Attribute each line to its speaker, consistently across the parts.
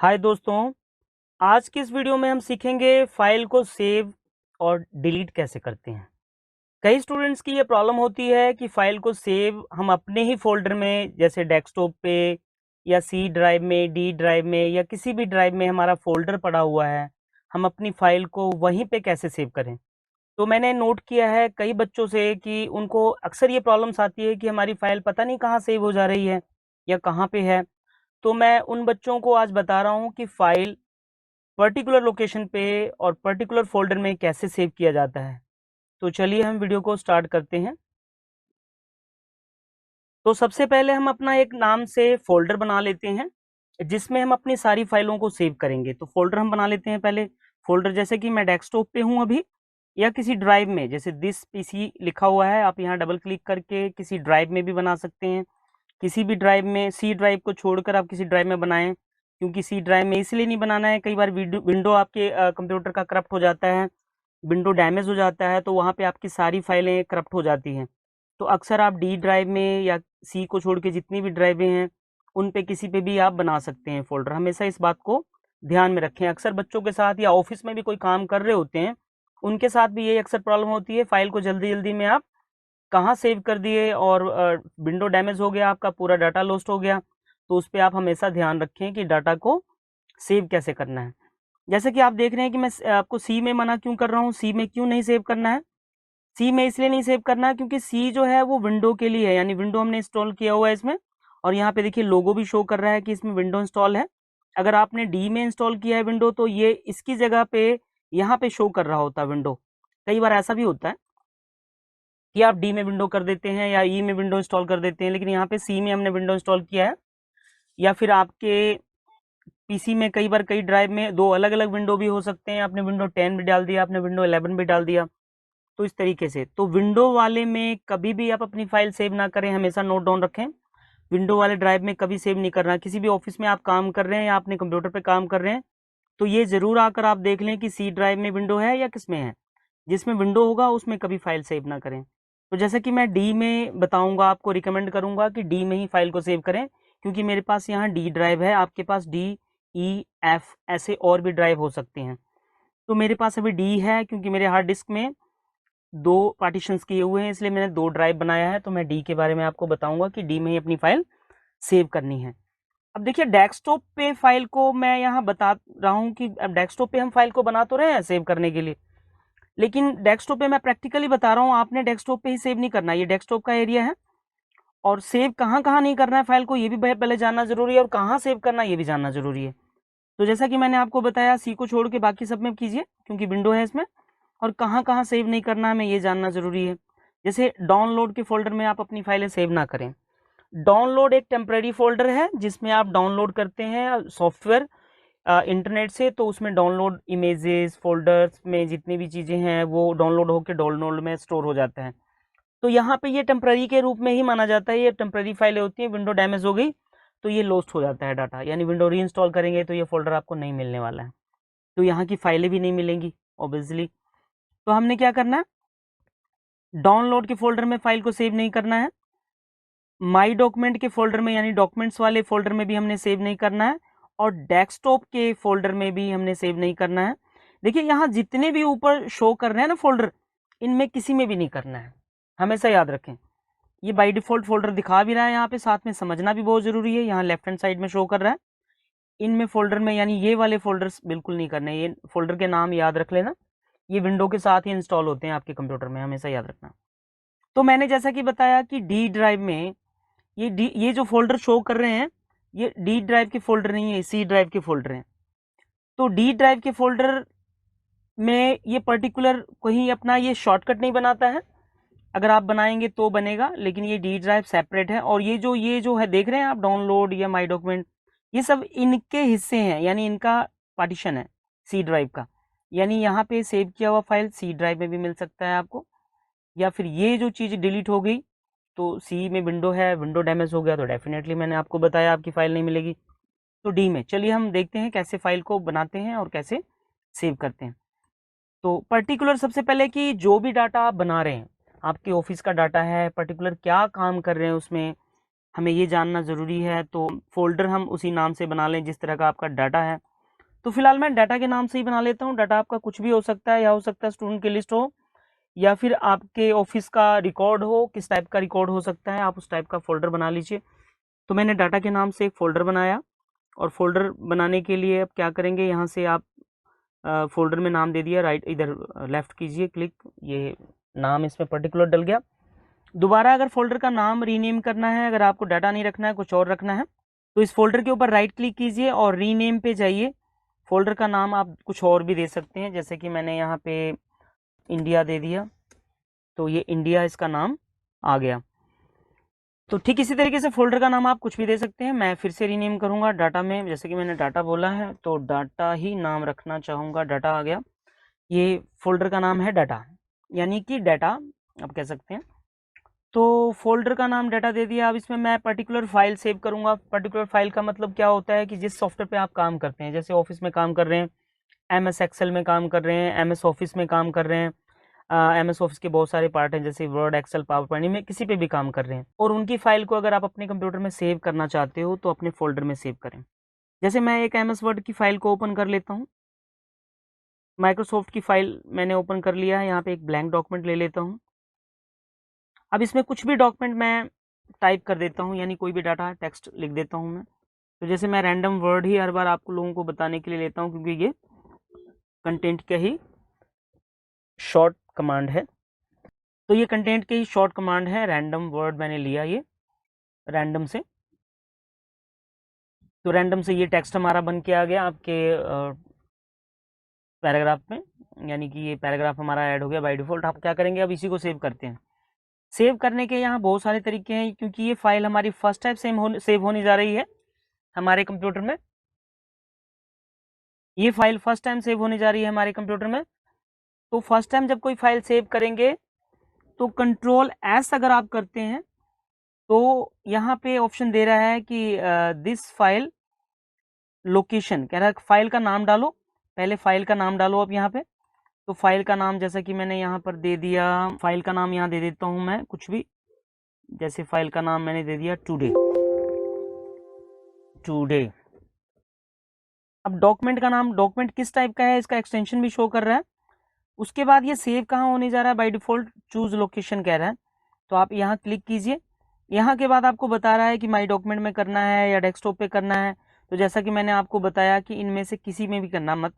Speaker 1: हाय दोस्तों, आज की इस वीडियो में हम सीखेंगे फाइल को सेव और डिलीट कैसे करते हैं। कई स्टूडेंट्स की ये प्रॉब्लम होती है कि फाइल को सेव हम अपने ही फ़ोल्डर में जैसे डेस्कटॉप पे या सी ड्राइव में, डी ड्राइव में या किसी भी ड्राइव में हमारा फ़ोल्डर पड़ा हुआ है, हम अपनी फाइल को वहीं पे कैसे सेव करें। तो मैंने नोट किया है कई बच्चों से कि उनको अक्सर ये प्रॉब्लम्स आती है कि हमारी फाइल पता नहीं कहाँ सेव हो जा रही है या कहाँ पे है। तो मैं उन बच्चों को आज बता रहा हूँ कि फाइल पर्टिकुलर लोकेशन पे और पर्टिकुलर फ़ोल्डर में कैसे सेव किया जाता है। तो चलिए हम वीडियो को स्टार्ट करते हैं। तो सबसे पहले हम अपना एक नाम से फ़ोल्डर बना लेते हैं, जिसमें हम अपनी सारी फाइलों को सेव करेंगे। तो फ़ोल्डर हम बना लेते हैं पहले। फ़ोल्डर जैसे कि मैं डेस्कटॉप पे हूँ अभी या किसी ड्राइव में, जैसे दिस पीसी लिखा हुआ है, आप यहाँ डबल क्लिक करके किसी ड्राइव में भी बना सकते हैं। किसी भी ड्राइव में, सी ड्राइव को छोड़कर आप किसी ड्राइव में बनाएँ, क्योंकि सी ड्राइव में इसलिए नहीं बनाना है, कई बार विंडो आपके कंप्यूटर का करप्ट हो जाता है, विंडो डैमेज हो जाता है, तो वहाँ पे आपकी सारी फाइलें करप्ट हो जाती हैं। तो अक्सर आप डी ड्राइव में या सी को छोड़ के जितनी भी ड्राइवें हैं, उन पे किसी पे भी आप बना सकते हैं फ़ोल्डर। हमेशा इस बात को ध्यान में रखें। अक्सर बच्चों के साथ या ऑफ़िस में भी कोई काम कर रहे होते हैं, उनके साथ भी यही अक्सर प्रॉब्लम होती है, फ़ाइल को जल्दी-जल्दी में आप कहाँ सेव कर दिए और विंडो डैमेज हो गया, आपका पूरा डाटा लॉस्ट हो गया। तो उस पे आप हमेशा ध्यान रखें कि डाटा को सेव कैसे करना है। जैसे कि आप देख रहे हैं कि मैं आपको सी में मना क्यों कर रहा हूँ, सी में क्यों नहीं सेव करना है? सी में इसलिए नहीं सेव करना है क्योंकि सी जो है वो विंडो के लिए है, यानी विंडो हमने इंस्टॉल किया हुआ है इसमें, और यहाँ पे देखिए लोगो भी शो कर रहा है कि इसमें विंडो इंस्टॉल है। अगर आपने डी में इंस्टॉल किया है विंडो, तो ये इसकी जगह पे यहाँ पे शो कर रहा होता विंडो। कई बार ऐसा भी होता है कि आप डी में विंडो कर देते हैं या ई में विंडो इंस्टॉल कर देते हैं, लेकिन यहाँ पे सी में हमने विंडो इंस्टॉल किया है। या फिर आपके पीसी में कई बार कई ड्राइव में दो अलग-अलग विंडो भी हो सकते हैं, आपने विंडो 10 भी डाल दिया, आपने विंडो 11 भी डाल दिया, तो इस तरीके से। तो विंडो वाले में कभी भी आप अपनी फाइल सेव ना करें, हमेशा नोट डाउन रखें। विंडो वाले ड्राइव में कभी सेव नहीं करना। किसी भी ऑफिस में आप काम कर रहे हैं या अपने कंप्यूटर पे काम कर रहे हैं, तो ये ज़रूर आकर आप देख लें कि सी ड्राइव में विंडो है या किसमें है। जिसमें विंडो होगा उसमें कभी फाइल सेव ना करें। तो जैसा कि मैं डी में बताऊँगा, आपको रिकमेंड करूँगा कि डी में ही फाइल को सेव करें, क्योंकि मेरे पास यहाँ डी ड्राइव है, आपके पास डी, ई, एफ ऐसे और भी ड्राइव हो सकते हैं। तो मेरे पास अभी डी है, क्योंकि मेरे हार्ड डिस्क में 2 पार्टीशंस किए हुए हैं, इसलिए मैंने 2 ड्राइव बनाया है। तो मैं डी के बारे में आपको बताऊँगा कि डी में ही अपनी फाइल सेव करनी है। अब देखिए डेस्कटॉप पे फाइल को मैं यहाँ बता रहा हूँ कि अब डेस्कटॉप पे हम फाइल को बना तो रहे हैं सेव करने के लिए, लेकिन डेस्कटॉप पे मैं प्रैक्टिकली बता रहा हूँ, आपने डेस्कटॉप पे ही सेव नहीं करना है। ये डेस्कटॉप का एरिया है, और सेव कहाँ-कहाँ नहीं करना है फाइल को, ये भी पहले जानना ज़रूरी है, और कहाँ सेव करना है ये भी जानना ज़रूरी है। तो जैसा कि मैंने आपको बताया, सी को छोड़ के बाकी सब में कीजिए, क्योंकि विंडो है इसमें, और कहाँ-कहाँ सेव नहीं करना है हमें ये जानना ज़रूरी है। जैसे डाउनलोड के फ़ोल्डर में आप अपनी फाइलें सेव ना करें। डाउनलोड एक टेम्परेरी फ़ोल्डर है, जिसमें आप डाउनलोड करते हैं सॉफ्टवेयर इंटरनेट से, तो उसमें डाउनलोड इमेजेस, फ़ोल्डर्स में जितनी भी चीज़ें हैं, वो डाउनलोड होके डाउनलोड में स्टोर हो जाता है। तो यहाँ पे ये टेम्परेरी के रूप में ही माना जाता है, ये टेम्परेरी फाइलें होती हैं। विंडो डैमेज हो गई तो ये लॉस्ट हो जाता है डाटा, यानी विंडो रीइंस्टॉल करेंगे तो ये फ़ोल्डर आपको नहीं मिलने वाला है। तो यहाँ की फाइलें भी नहीं मिलेंगी ऑब्वियसली। तो हमने क्या करना है, डाउनलोड के फ़ोल्डर में फाइल को सेव नहीं करना है। माई डॉक्यूमेंट के फ़ोल्डर में, यानी डॉक्यूमेंट्स वाले फ़ोल्डर में भी हमने सेव नहीं करना है, और डेस्कटॉप के फ़ोल्डर में भी हमने सेव नहीं करना है। देखिए यहाँ जितने भी ऊपर शो कर रहे हैं ना फ़ोल्डर, इनमें किसी में भी नहीं करना है, हमेशा याद रखें। ये बाय डिफ़ॉल्ट फ़ोल्डर दिखा भी रहा है यहाँ पे, साथ में समझना भी बहुत ज़रूरी है। यहाँ लेफ्ट हैंड साइड में शो कर रहा है, इनमें फ़ोल्डर में, यानी ये वाले फ़ोल्डर्स बिल्कुल नहीं करने। ये फ़ोल्डर के नाम याद रख लेना, ये विंडो के साथ ही इंस्टॉल होते हैं आपके कंप्यूटर में, हमेशा याद रखना। तो मैंने जैसा कि बताया कि डी ड्राइव में ये जो फ़ोल्डर शो कर रहे हैं, ये डी ड्राइव के फ़ोल्डर नहीं है, सी ड्राइव के फ़ोल्डर हैं। तो डी ड्राइव के फ़ोल्डर में ये पर्टिकुलर कहीं अपना ये शॉर्टकट नहीं बनाता है। अगर आप बनाएंगे तो बनेगा, लेकिन ये डी ड्राइव सेपरेट है। और ये जो है देख रहे हैं आप, डाउनलोड या माई डॉक्यूमेंट, ये सब इनके हिस्से हैं, यानी इनका पार्टीशन है सी ड्राइव का। यानी यहाँ पे सेव किया हुआ फाइल सी ड्राइव में भी मिल सकता है आपको, या फिर ये जो चीज़ डिलीट हो गई, तो सी में विंडो है, विंडो डैमेज हो गया तो डेफिनेटली मैंने आपको बताया आपकी फाइल नहीं मिलेगी। तो डी में चलिए हम देखते हैं कैसे फाइल को बनाते हैं और कैसे सेव करते हैं। तो पर्टिकुलर सबसे पहले कि जो भी डाटा आप बना रहे हैं, आपके ऑफिस का डाटा है, पर्टिकुलर क्या काम कर रहे हैं उसमें, हमें ये जानना ज़रूरी है, तो फ़ोल्डर हम उसी नाम से बना लें जिस तरह का आपका डाटा है। तो फिलहाल मैं डाटा के नाम से ही बना लेता हूँ। डाटा आपका कुछ भी हो सकता है, या हो सकता है स्टूडेंट की लिस्ट हो, या फिर आपके ऑफिस का रिकॉर्ड हो, किस टाइप का रिकॉर्ड हो सकता है, आप उस टाइप का फ़ोल्डर बना लीजिए। तो मैंने डाटा के नाम से एक फ़ोल्डर बनाया, और फ़ोल्डर बनाने के लिए अब क्या करेंगे, यहाँ से आप फ़ोल्डर में नाम दे दिया, राइट इधर लेफ़्ट कीजिए क्लिक, ये नाम इसमें पर्टिकुलर डल गया। दोबारा अगर फ़ोल्डर का नाम रीनेम करना है, अगर आपको डाटा नहीं रखना है, कुछ और रखना है, तो इस फ़ोल्डर के ऊपर राइट क्लिक कीजिए और रीनेम पे जाइए। फ़ोल्डर का नाम आप कुछ और भी दे सकते हैं, जैसे कि मैंने यहाँ पे इंडिया दे दिया, तो ये इंडिया इसका नाम आ गया। तो ठीक इसी तरीके से फ़ोल्डर का नाम आप कुछ भी दे सकते हैं। मैं फिर से रीनेम करूँगा डाटा में, जैसे कि मैंने डाटा बोला है तो डाटा ही नाम रखना चाहूँगा, डाटा आ गया। ये फ़ोल्डर का नाम है डाटा, यानी कि डाटा आप कह सकते हैं। तो फ़ोल्डर का नाम डाटा दे दिया। अब इसमें मैं पर्टिकुलर फ़ाइल सेव करूँगा। पर्टिकुलर फ़ाइल का मतलब क्या होता है कि जिस सॉफ्टवेयर पे आप काम करते हैं, जैसे ऑफिस में काम कर रहे हैं, एमएस एक्सेल में काम कर रहे हैं, एमएस ऑफिस में काम कर रहे हैं, एमएस ऑफिस के बहुत सारे पार्ट हैं जैसे वर्ड, एक्सेल, पावर पॉइंट में किसी पे भी काम कर रहे हैं, और उनकी फ़ाइल को अगर आप अपने कंप्यूटर में सेव करना चाहते हो तो अपने फ़ोल्डर में सेव करें। जैसे मैं एक एमएस वर्ड की फ़ाइल को ओपन कर लेता हूँ। माइक्रोसॉफ्ट की फ़ाइल मैंने ओपन कर लिया है, यहाँ पे एक ब्लैंक डॉक्यूमेंट ले लेता हूँ। अब इसमें कुछ भी डॉक्यूमेंट मैं टाइप कर देता हूँ, यानी कोई भी डाटा टेक्स्ट लिख देता हूँ मैं। तो जैसे मैं रैंडम वर्ड ही हर बार आपको लोगों को बताने के लिए लेता हूँ, क्योंकि ये कंटेंट का ही शॉर्ट कमांड है। तो ये कंटेंट की शॉर्ट कमांड है, रैंडम वर्ड मैंने लिया ये रैंडम से। तो रैंडम से ये टेक्स्ट हमारा बन के आ गया आपके पैराग्राफ में, यानी कि ये पैराग्राफ हमारा ऐड हो गया बाय डिफ़ॉल्ट। आप क्या करेंगे, अब इसी को सेव करते हैं। सेव करने के यहाँ बहुत सारे तरीके हैं, क्योंकि ये फाइल हमारी फर्स्ट टाइम सेव होने जा रही है हमारे कंप्यूटर में। ये फाइल फर्स्ट टाइम सेव होने जा रही है हमारे कंप्यूटर में। तो फर्स्ट टाइम जब कोई फाइल सेव करेंगे तो कंट्रोल एस अगर आप करते हैं तो यहाँ पे ऑप्शन दे रहा है कि दिस फाइल लोकेशन, कह रहा है फाइल का नाम डालो। पहले फाइल का नाम डालो अब यहाँ पे। तो फाइल का नाम जैसा कि मैंने यहाँ पर दे दिया, फाइल का नाम यहाँ दे देता हूँ मैं कुछ भी, जैसे फाइल का नाम मैंने दे दिया टुडे। टुडे। अब डॉक्यूमेंट का नाम, डॉक्यूमेंट किस टाइप का है इसका एक्सटेंशन भी शो कर रहा है। उसके बाद ये सेव कहाँ होने जा रहा है, बाय डिफॉल्ट चूज लोकेशन कह रहा है। तो आप यहाँ क्लिक कीजिए। यहाँ के बाद आपको बता रहा है कि माई डॉक्यूमेंट में करना है या डेस्कटॉप पे करना है। तो जैसा कि मैंने आपको बताया कि इनमें से किसी में भी करना मत,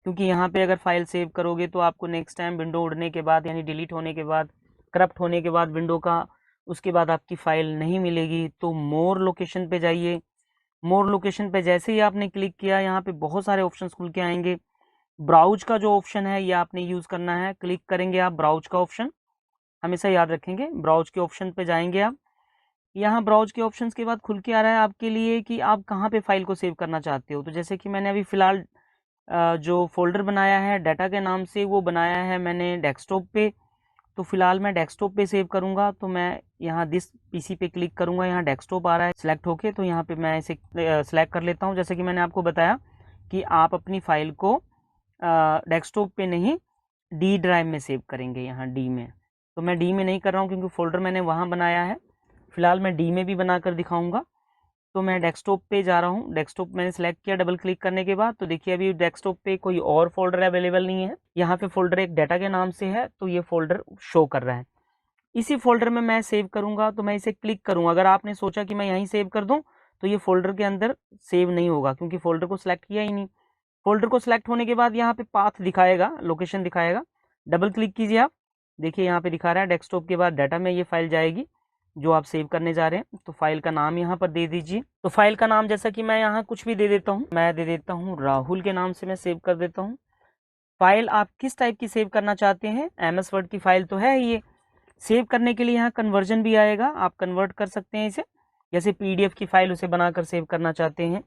Speaker 1: क्योंकि यहाँ पे अगर फाइल सेव करोगे तो आपको नेक्स्ट टाइम विंडो उड़ने के बाद, यानी डिलीट होने के बाद, करप्ट होने के बाद विंडो का, उसके बाद आपकी फाइल नहीं मिलेगी। तो मोर लोकेशन पे जाइए। मोर लोकेशन पे जैसे ही आपने क्लिक किया, यहाँ पे बहुत सारे ऑप्शंस खुल के आएंगे। ब्राउज का जो ऑप्शन है ये आपने यूज़ करना है। क्लिक करेंगे आप ब्राउज का ऑप्शन, हमेशा याद रखेंगे ब्राउज के ऑप्शन पे जाएंगे आप। यहाँ ब्राउज के ऑप्शंस के बाद खुल के आ रहा है आपके लिए कि आप कहाँ पे फाइल को सेव करना चाहते हो। तो जैसे कि मैंने अभी फ़िलहाल जो फ़ोल्डर बनाया है डाटा के नाम से, वो बनाया है मैंने डेस्कटॉप पे। तो फिलहाल मैं डेस्कटॉप पे सेव करूँगा। तो मैं यहाँ दिस पीसी पे क्लिक करूँगा, यहाँ डेस्कटॉप आ रहा है सिलेक्ट होके, तो यहाँ पे मैं इसे सिलेक्ट कर लेता हूँ। जैसे कि मैंने आपको बताया कि आप अपनी फ़ाइल को डेस्कटॉप पे नहीं डी ड्राइव में सेव करेंगे, यहाँ डी में। तो मैं डी में नहीं कर रहा हूँ क्योंकि फ़ोल्डर मैंने वहाँ बनाया है। फिलहाल मैं डी में भी बनाकर दिखाऊंगा। तो मैं डेस्कटॉप पे जा रहा हूँ। डेस्कटॉप मैंने सेलेक्ट किया डबल क्लिक करने के बाद। तो देखिए अभी डेस्कटॉप पे कोई और फोल्डर अवेलेबल नहीं है, यहाँ पे फोल्डर एक डाटा के नाम से है, तो ये फोल्डर शो कर रहा है। इसी फोल्डर में मैं सेव करूँगा। तो मैं इसे क्लिक करूँगा। अगर आपने सोचा कि मैं यहीं सेव कर दूँ तो ये फोल्डर के अंदर सेव नहीं होगा, क्योंकि फोल्डर को सिलेक्ट किया ही नहीं। फोल्डर को सिलेक्ट होने के बाद यहाँ पे पाथ दिखाएगा, लोकेशन दिखाएगा। डबल क्लिक कीजिए आप, देखिए यहाँ पे दिखा रहा है डेस्कटॉप के बाद डाटा में ये फाइल जाएगी जो आप सेव करने जा रहे हैं। तो फाइल का नाम यहाँ पर दे दीजिए। तो फाइल का नाम जैसा कि मैं यहाँ कुछ भी दे देता हूँ, मैं दे देता हूँ राहुल के नाम से मैं सेव कर देता हूँ। फाइल आप किस टाइप की सेव करना चाहते हैं, एमएस वर्ड की फाइल तो है ये। सेव करने के लिए यहाँ कन्वर्जन भी आएगा, आप कन्वर्ट कर सकते हैं इसे। जैसे पीडीएफ की फाइल उसे बनाकर सेव करना चाहते हैं,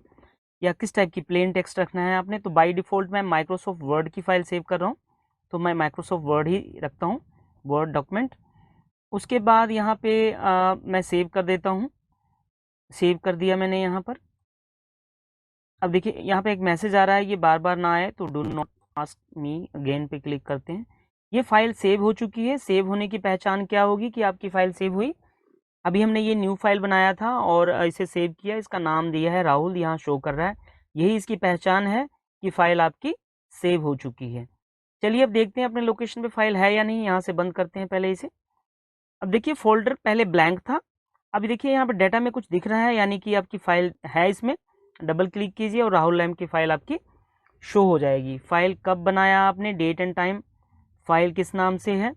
Speaker 1: या किस टाइप की प्लेन टेक्स्ट रखना है आपने। तो बाय डिफ़ॉल्ट मैं माइक्रोसॉफ्ट वर्ड की फ़ाइल सेव कर रहा हूँ, तो मैं माइक्रोसॉफ्ट वर्ड ही रखता हूँ, वर्ड डॉक्यूमेंट। उसके बाद यहाँ पे मैं सेव कर देता हूँ। सेव कर दिया मैंने यहाँ पर। अब देखिए यहाँ पे एक मैसेज आ रहा है, ये बार बार ना आए तो do not ask me again पे क्लिक करते हैं। ये फाइल सेव हो चुकी है। सेव होने की पहचान क्या होगी कि आपकी फ़ाइल सेव हुई, अभी हमने ये न्यू फाइल बनाया था और इसे सेव किया, इसका नाम दिया है राहुल, यहाँ शो कर रहा है। यही इसकी पहचान है कि फाइल आपकी सेव हो चुकी है। चलिए अब देखते हैं अपने लोकेशन पे फाइल है या नहीं। यहाँ से बंद करते हैं पहले इसे। अब देखिए फोल्डर पहले ब्लैंक था, अभी देखिए यहाँ पर डाटा में कुछ दिख रहा है, यानी कि आपकी फाइल है इसमें। डबल क्लिक कीजिए और राहुल लैम की फाइल आपकी शो हो जाएगी। फाइल कब बनाया आपने, डेट एंड टाइम, फाइल किस नाम से है,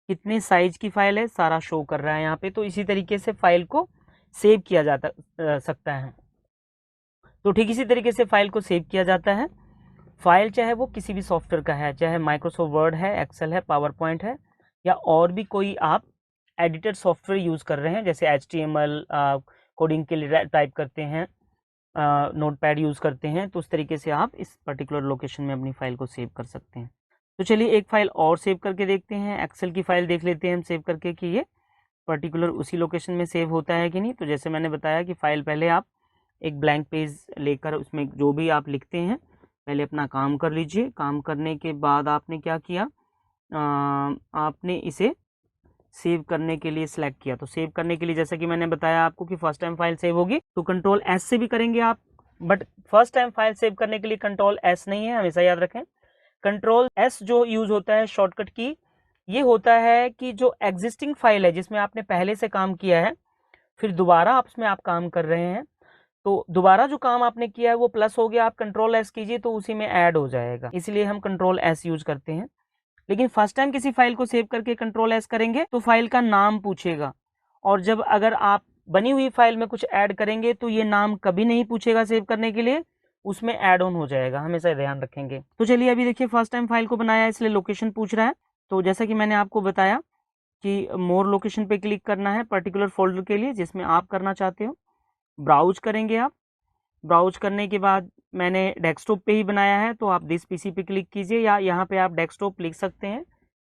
Speaker 1: कितने साइज की फाइल है, सारा शो कर रहा है यहाँ पे। तो इसी तरीके से फाइल को सेव किया जाता सकता है। तो ठीक इसी तरीके से फाइल को सेव किया जाता है। फाइल चाहे वो किसी भी सॉफ्टवेयर का है, चाहे माइक्रोसॉफ्ट वर्ड है, एक्सेल है, पावर पॉइंट है, या और भी कोई आप एडिटर सॉफ्टवेयर यूज़ कर रहे हैं, जैसे HTML कोडिंग के लिए टाइप करते हैं, नोटपैड यूज़ करते हैं, तो उस तरीके से आप इस पर्टिकुलर लोकेशन में अपनी फाइल को सेव कर सकते हैं। तो चलिए एक फाइल और सेव करके देखते हैं। एक्सेल की फाइल देख लेते हैं हम सेव करके कि ये पर्टिकुलर उसी लोकेशन में सेव होता है कि नहीं। तो जैसे मैंने बताया कि फ़ाइल पहले आप एक ब्लैंक पेज लेकर उसमें जो भी आप लिखते हैं पहले अपना काम कर लीजिए। काम करने के बाद आपने क्या किया, आपने इसे सेव करने के लिए सिलेक्ट किया। तो सेव करने के लिए जैसा कि मैंने बताया आपको कि फर्स्ट टाइम फाइल सेव होगी तो कंट्रोल S से भी करेंगे आप, but first time file save करने के लिए कंट्रोल S नहीं है, हमेशा याद रखें। कंट्रोल S जो यूज होता है शॉर्टकट की, ये होता है कि जो एग्जिस्टिंग फाइल है जिसमें आपने पहले से काम किया है, फिर दोबारा आप उसमें आप काम कर रहे हैं, तो दोबारा जो काम आपने किया है वो प्लस हो गया, आप कंट्रोल S कीजिए तो उसी में ऐड हो जाएगा, इसलिए हम कंट्रोल S यूज करते हैं। लेकिन फर्स्ट टाइम किसी फाइल को सेव करके कंट्रोल S करेंगे तो फाइल का नाम पूछेगा, और जब अगर आप बनी हुई फाइल में कुछ ऐड करेंगे तो ये नाम कभी नहीं पूछेगा सेव करने के लिए, उसमें ऐड ऑन हो जाएगा, हमेशा ध्यान रखेंगे। तो चलिए अभी देखिए फर्स्ट टाइम फाइल को बनाया इसलिए लोकेशन पूछ रहा है। तो जैसा कि मैंने आपको बताया कि मोर लोकेशन पे क्लिक करना है पर्टिकुलर फोल्डर के लिए जिसमें आप करना चाहते हो। ब्राउज करेंगे आप, ब्राउज करने के बाद मैंने डेस्कटॉप पे ही बनाया है तो आप दिस पीसी पे क्लिक कीजिए, या यहाँ पे आप डेस्कटॉप लिख सकते हैं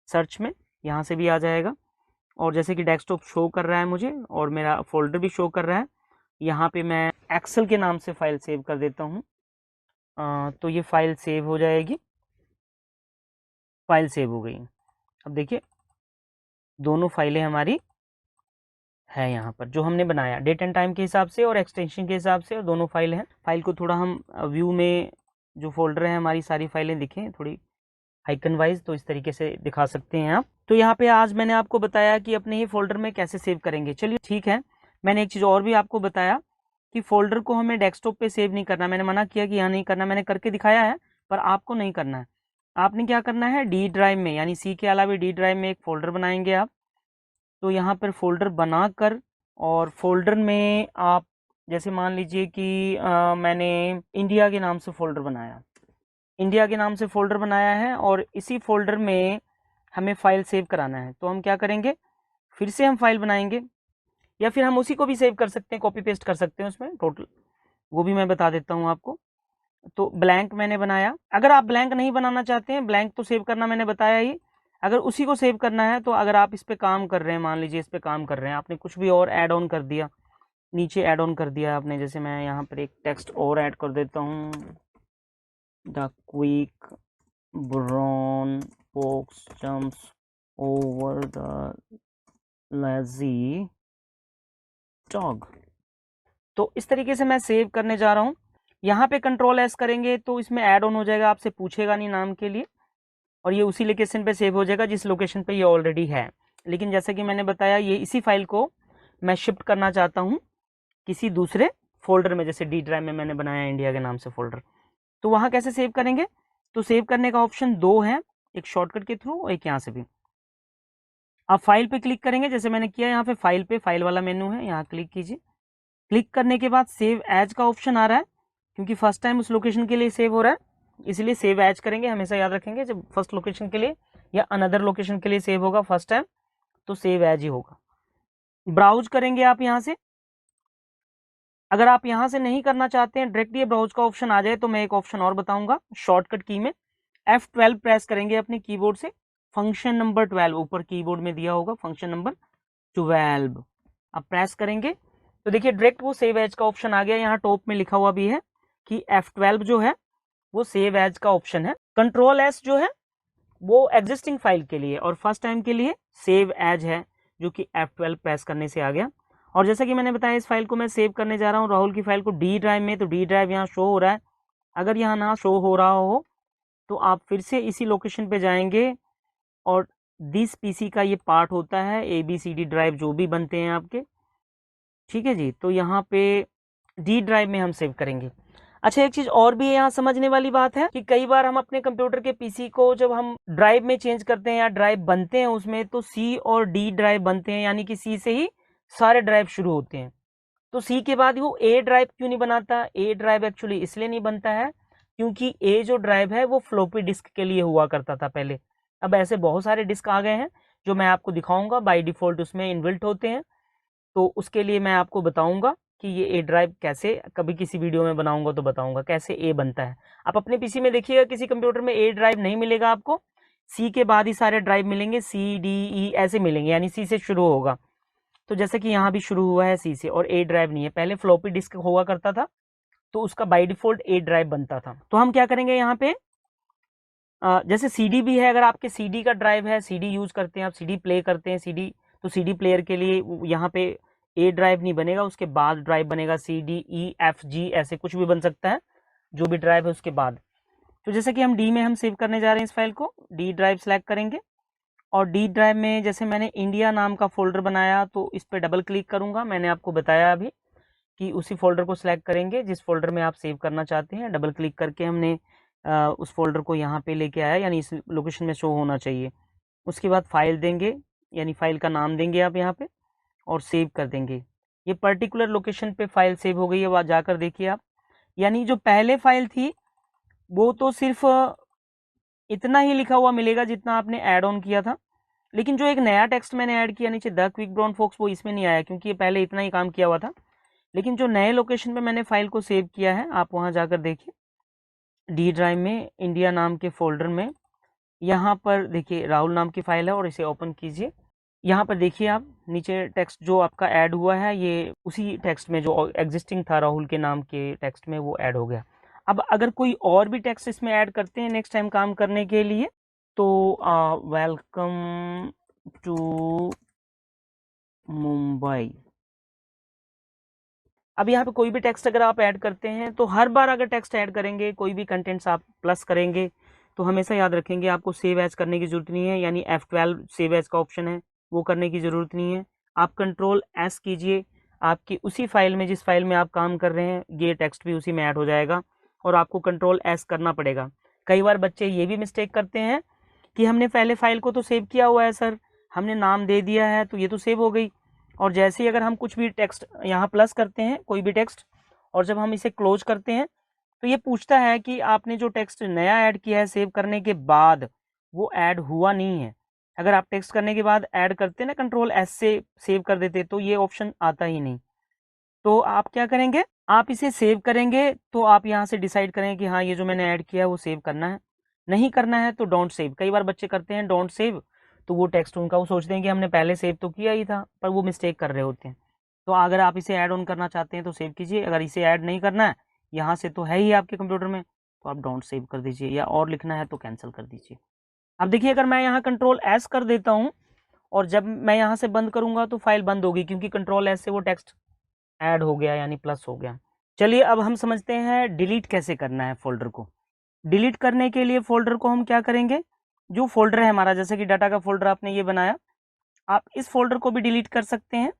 Speaker 1: सर्च में, यहाँ से भी आ जाएगा। और जैसे कि डेस्कटॉप शो कर रहा है मुझे और मेरा फोल्डर भी शो कर रहा है, यहाँ पे मैं एक्सेल के नाम से फाइल सेव कर देता हूँ। तो ये फाइल सेव हो जाएगी, फाइल सेव हो गई। अब देखिए दोनों फाइलें हमारी है यहाँ पर जो हमने बनाया डेट एंड टाइम के हिसाब से और एक्सटेंशन के हिसाब से, और दोनों फाइल हैं। फाइल को थोड़ा हम व्यू में जो फोल्डर है हमारी सारी फाइलें दिखें थोड़ी आइकन वाइज, तो इस तरीके से दिखा सकते हैं आप। तो यहाँ पे आज मैंने आपको बताया कि अपने ही फोल्डर में कैसे सेव करेंगे। चलिए ठीक है, मैंने एक चीज़ और भी आपको बताया कि फोल्डर को हमें डेस्कटॉप पे सेव नहीं करना। मैंने मना किया कि यहाँ नहीं करना, मैंने करके दिखाया है, पर आपको नहीं करना है। आपने क्या करना है, डी ड्राइव में यानी सी के अलावा डी ड्राइव में एक फ़ोल्डर बनाएंगे आप। तो यहाँ पर फोल्डर बनाकर और फोल्डर में आप जैसे मान लीजिए कि मैंने इंडिया के नाम से फ़ोल्डर बनाया, इंडिया के नाम से फ़ोल्डर बनाया है और इसी फोल्डर में हमें फ़ाइल सेव कराना है। तो हम क्या करेंगे, फिर से हम फाइल बनाएंगे, या फिर हम उसी को भी सेव कर सकते हैं, कॉपी पेस्ट कर सकते हैं उसमें टोटल, वो भी मैं बता देता हूँ आपको। तो ब्लैंक मैंने बनाया, अगर आप ब्लैंक नहीं बनाना चाहते हैं, ब्लैंक तो सेव करना मैंने बताया ही, अगर उसी को सेव करना है तो अगर आप इस पे काम कर रहे हैं, मान लीजिए इस पे काम कर रहे हैं, आपने कुछ भी और ऐड ऑन कर दिया, नीचे ऐड ऑन कर दिया आपने, जैसे मैं यहाँ पर एक टेक्स्ट और ऐड कर देता हूँ, the quick brown fox jumps over the lazy dog. तो इस तरीके से मैं सेव करने जा रहा हूँ। यहाँ पे कंट्रोल S करेंगे तो इसमें ऐड ऑन हो जाएगा, आपसे पूछेगा नहीं नाम के लिए, और ये उसी लोकेशन पे सेव हो जाएगा जिस लोकेशन पे ये ऑलरेडी है। लेकिन जैसे कि मैंने बताया ये इसी फाइल को मैं शिफ्ट करना चाहता हूँ किसी दूसरे फोल्डर में, जैसे डी ड्राइव में मैंने बनाया इंडिया के नाम से फोल्डर। तो वहाँ कैसे सेव करेंगे, तो सेव करने का ऑप्शन दो है, एक शॉर्टकट के थ्रू और एक यहाँ से भी। आप फाइल पे क्लिक करेंगे जैसे मैंने किया, यहाँ पे फाइल पे फाइल वाला मेनू है, यहाँ क्लिक कीजिए। क्लिक करने के बाद सेव एज का ऑप्शन आ रहा है, क्योंकि फर्स्ट टाइम उस लोकेशन के लिए सेव हो रहा है, इसलिए सेव एज करेंगे। हमेशा याद रखेंगे जब फर्स्ट लोकेशन के लिए या अनदर लोकेशन के लिए सेव होगा फर्स्ट टाइम तो सेव एज ही होगा। ब्राउज करेंगे आप यहाँ से, अगर आप यहाँ से नहीं करना चाहते हैं डायरेक्टली ब्राउज का ऑप्शन आ जाए तो मैं एक ऑप्शन और बताऊंगा, शॉर्टकट की में F12 प्रेस करेंगे अपने कीबोर्ड से, फंक्शन नंबर 12 ऊपर कीबोर्ड में दिया होगा, फंक्शन नंबर 12 आप प्रेस करेंगे तो देखिए डायरेक्ट वो सेव एज का ऑप्शन आ गया। यहाँ टॉप में लिखा हुआ भी है कि F12 जो है वो सेव एज का ऑप्शन है। कंट्रोल S जो है वो एग्जिस्टिंग फाइल के लिए और फर्स्ट टाइम के लिए सेव एज है, जो कि F12 प्रेस करने से आ गया। और जैसा कि मैंने बताया इस फाइल को मैं सेव करने जा रहा हूँ राहुल की फाइल को डी ड्राइव में, तो डी ड्राइव यहाँ शो हो रहा है। अगर यहाँ ना शो हो रहा हो तो आप फिर से इसी लोकेशन पे जाएंगे और दिस पीसी का ये पार्ट होता है, ABCD ड्राइव जो भी बनते हैं आपके, ठीक है जी। तो यहाँ पे डी ड्राइव में हम सेव करेंगे। अच्छा, एक चीज और भी यहाँ समझने वाली बात है कि कई बार हम अपने कंप्यूटर के पीसी को जब हम ड्राइव में चेंज करते हैं या ड्राइव बनते हैं उसमें, तो सी और डी ड्राइव बनते हैं, यानी कि सी से ही सारे ड्राइव शुरू होते हैं। तो सी के बाद वो ए ड्राइव क्यों नहीं बनाता? ए ड्राइव एक्चुअली इसलिए नहीं बनता है क्योंकि ए जो ड्राइव है वो फ्लोपी डिस्क के लिए हुआ करता था पहले। अब ऐसे बहुत सारे डिस्क आ गए हैं जो मैं आपको दिखाऊंगा, बाय डिफॉल्ट उसमें इनबिल्ट होते हैं। तो उसके लिए मैं आपको बताऊंगा कि ये ए ड्राइव कैसे, कभी किसी वीडियो में बनाऊंगा तो बताऊंगा कैसे ए बनता है। आप अपने पीसी में देखिएगा किसी कंप्यूटर में ए ड्राइव नहीं मिलेगा आपको, सी के बाद ही सारे ड्राइव मिलेंगे, C, D, E ऐसे मिलेंगे, यानी सी से शुरू होगा। तो जैसे कि यहाँ भी शुरू हुआ है सी से, और ए ड्राइव नहीं है, पहले फ्लॉपी डिस्क हुआ करता था तो उसका बाय डिफॉल्ट ए ड्राइव बनता था। तो हम क्या करेंगे यहाँ पे, जैसे सीडी भी है, अगर आपके सीडी का ड्राइव है, सीडी यूज करते हैं आप, सीडी प्ले करते हैं, सीडी, तो सीडी प्लेयर के लिए यहाँ पे ए ड्राइव नहीं बनेगा, उसके बाद ड्राइव बनेगा C, D, E, F, G ऐसे कुछ भी बन सकता है, जो भी ड्राइव है उसके बाद। तो जैसे कि हम डी में हम सेव करने जा रहे हैं इस फाइल को, डी ड्राइव सेलेक्ट करेंगे और डी ड्राइव में जैसे मैंने इंडिया नाम का फोल्डर बनाया तो इस पर डबल क्लिक करूंगा। मैंने आपको बताया अभी कि उसी फोल्डर को सिलेक्ट करेंगे जिस फोल्डर में आप सेव करना चाहते हैं। डबल क्लिक करके हमने उस फोल्डर को यहाँ पे लेके आया, यानी इस लोकेशन में शो होना चाहिए। उसके बाद फाइल देंगे, यानी फाइल का नाम देंगे आप यहाँ पे और सेव कर देंगे। ये पर्टिकुलर लोकेशन पे फाइल सेव हो गई है, वहाँ जाकर देखिए आप। यानी जो पहले फाइल थी वो तो सिर्फ इतना ही लिखा हुआ मिलेगा जितना आपने ऐड ऑन किया था, लेकिन जो एक नया टेक्स्ट मैंने ऐड किया नीचे द क्विक ब्राउन फॉक्स, वो इसमें नहीं आया क्योंकि ये पहले इतना ही काम किया हुआ था। लेकिन जो नए लोकेशन पे मैंने फाइल को सेव किया है आप वहाँ जाकर देखिए, डी ड्राइव में इंडिया नाम के फोल्डर में, यहाँ पर देखिए राहुल नाम की फाइल है और इसे ओपन कीजिए। यहाँ पर देखिए आप नीचे टेक्स्ट जो आपका ऐड हुआ है ये उसी टेक्स्ट में जो एग्जिस्टिंग था राहुल के नाम के टेक्स्ट में वो ऐड हो गया। अब अगर कोई और भी टेक्स्ट इसमें ऐड करते हैं नेक्स्ट टाइम काम करने के लिए, तो वेलकम टू मुंबई, अब यहाँ पे कोई भी टेक्स्ट अगर आप ऐड करते हैं तो हर बार अगर टेक्स्ट ऐड करेंगे, कोई भी कंटेंट्स आप प्लस करेंगे, तो हमेशा याद रखेंगे आपको सेव एज करने की जरूरत नहीं है, यानी F12 सेव एज का ऑप्शन है वो करने की जरूरत नहीं है। आप Ctrl+S कीजिए, आपकी उसी फाइल में जिस फाइल में आप काम कर रहे हैं ये टेक्स्ट भी उसी में ऐड हो जाएगा और आपको Ctrl+S करना पड़ेगा। कई बार बच्चे ये भी मिस्टेक करते हैं कि हमने पहले फाइल को तो सेव किया हुआ है सर, हमने नाम दे दिया है तो ये तो सेव हो गई, और जैसे ही अगर हम कुछ भी टेक्स्ट यहाँ प्लस करते हैं कोई भी टेक्स्ट और जब हम इसे क्लोज करते हैं तो ये पूछता है कि आपने जो टेक्स्ट नया ऐड किया है सेव करने के बाद वो ऐड हुआ नहीं है। अगर आप टेक्स्ट करने के बाद ऐड करते ना Ctrl+S से सेव कर देते तो ये ऑप्शन आता ही नहीं। तो आप क्या करेंगे, आप इसे सेव करेंगे तो आप यहाँ से डिसाइड करें कि हाँ ये जो मैंने ऐड किया है वो सेव करना है, नहीं करना है तो डोंट सेव। कई बार बच्चे करते हैं डोंट सेव, तो वो टेक्स्ट उनका वो सोचते हैं कि हमने पहले सेव तो किया ही था, पर वो मिस्टेक कर रहे होते हैं। तो अगर आप इसे ऐड ऑन करना चाहते हैं तो सेव कीजिए, अगर इसे ऐड नहीं करना है यहाँ से तो है ही आपके कंप्यूटर में तो आप डोंट सेव कर दीजिए, या और लिखना है तो कैंसिल कर दीजिए। अब देखिए अगर मैं यहाँ Ctrl+S कर देता हूँ और जब मैं यहाँ से बंद करूंगा तो फाइल बंद होगी क्योंकि Ctrl+S से वो टेक्स्ट ऐड हो गया यानी प्लस हो गया। चलिए अब हम समझते हैं डिलीट कैसे करना है फोल्डर को। डिलीट करने के लिए फोल्डर को हम क्या करेंगे, जो फोल्डर है हमारा, जैसे कि डाटा का फोल्डर आपने ये बनाया, आप इस फोल्डर को भी डिलीट कर सकते हैं,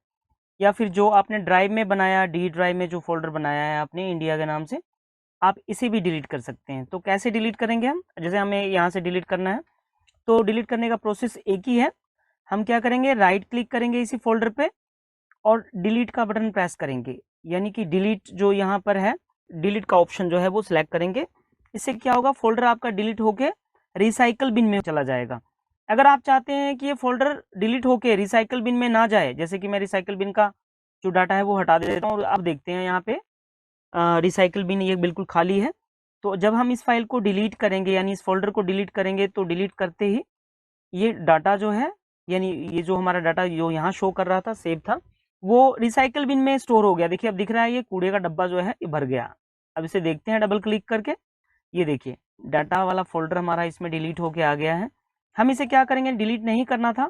Speaker 1: या फिर जो आपने ड्राइव में बनाया, डी ड्राइव में जो फोल्डर बनाया है आपने इंडिया के नाम से, आप इसे भी डिलीट कर सकते हैं। तो कैसे डिलीट करेंगे हम, जैसे हमें यहाँ से डिलीट करना है तो डिलीट करने का प्रोसेस एक ही है। हम क्या करेंगे, राइट क्लिक करेंगे इसी फोल्डर पे और डिलीट का बटन प्रेस करेंगे, यानी कि डिलीट जो यहाँ पर है डिलीट का ऑप्शन जो है वो सिलेक्ट करेंगे। इससे क्या होगा, फोल्डर आपका डिलीट होके रिसाइकल बिन में चला जाएगा। अगर आप चाहते हैं कि ये फोल्डर डिलीट होके रिसाइकल बिन में ना जाए, जैसे कि मैं रिसाइकल बिन का जो डाटा है वो हटा देता हूँ और आप देखते हैं यहाँ पे रिसाइकल बिन ये बिल्कुल खाली है। तो जब हम इस फाइल को डिलीट करेंगे यानी इस फोल्डर को डिलीट करेंगे तो डिलीट करते ही ये डाटा जो है, यानी ये जो हमारा डाटा जो यहाँ शो कर रहा था सेव था, वो रिसाइकल बिन में स्टोर हो गया। देखिए अब दिख रहा है ये कूड़े का डब्बा जो है ये भर गया। अब इसे देखते हैं डबल क्लिक करके, ये देखिए डाटा वाला फोल्डर हमारा इसमें डिलीट होके आ गया है। हम इसे क्या करेंगे, डिलीट नहीं करना था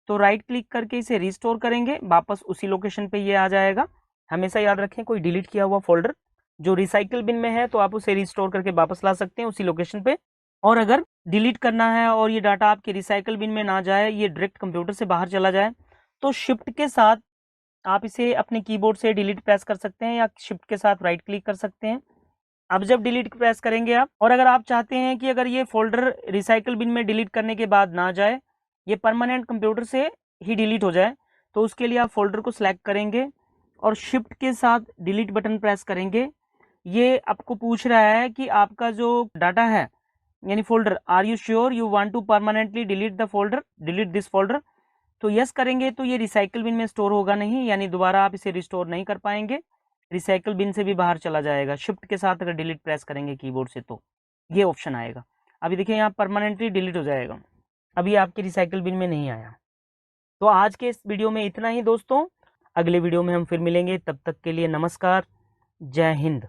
Speaker 1: तो राइट क्लिक करके इसे रिस्टोर करेंगे, वापस उसी लोकेशन पे ये आ जाएगा। हमेशा याद रखें, कोई डिलीट किया हुआ फोल्डर जो रिसाइकल बिन में है तो आप उसे रिस्टोर करके वापस ला सकते हैं उसी लोकेशन पे। और अगर डिलीट करना है और ये डाटा आपके रिसाइकल बिन में ना जाए, ये डायरेक्ट कंप्यूटर से बाहर चला जाए, तो शिफ्ट के साथ आप इसे अपने कीबोर्ड से डिलीट प्रेस कर सकते हैं या शिफ्ट के साथ राइट क्लिक कर सकते हैं। अब जब डिलीट प्रेस करेंगे आप, और अगर आप चाहते हैं कि अगर ये फोल्डर रिसाइकल बिन में डिलीट करने के बाद ना जाए, ये परमानेंट कंप्यूटर से ही डिलीट हो जाए, तो उसके लिए आप फोल्डर को सिलेक्ट करेंगे और शिफ्ट के साथ डिलीट बटन प्रेस करेंगे। ये आपको पूछ रहा है कि आपका जो डाटा है यानी folder, are you sure you want to permanently delete the folder, delete this folder. तो यस करेंगे तो ये रिसाइकल बिन में स्टोर होगा नहीं, यानी दोबारा आप इसे रिस्टोर नहीं कर पाएंगे, रिसाइकल बिन से भी बाहर चला जाएगा। शिफ्ट के साथ अगर डिलीट प्रेस करेंगे कीबोर्ड से तो ये ऑप्शन आएगा। अभी देखिए यहाँ परमानेंटली डिलीट हो जाएगा, अभी आपके रिसाइकल बिन में नहीं आया। तो आज के इस वीडियो में इतना ही दोस्तों, अगले वीडियो में हम फिर मिलेंगे, तब तक के लिए नमस्कार, जय हिंद।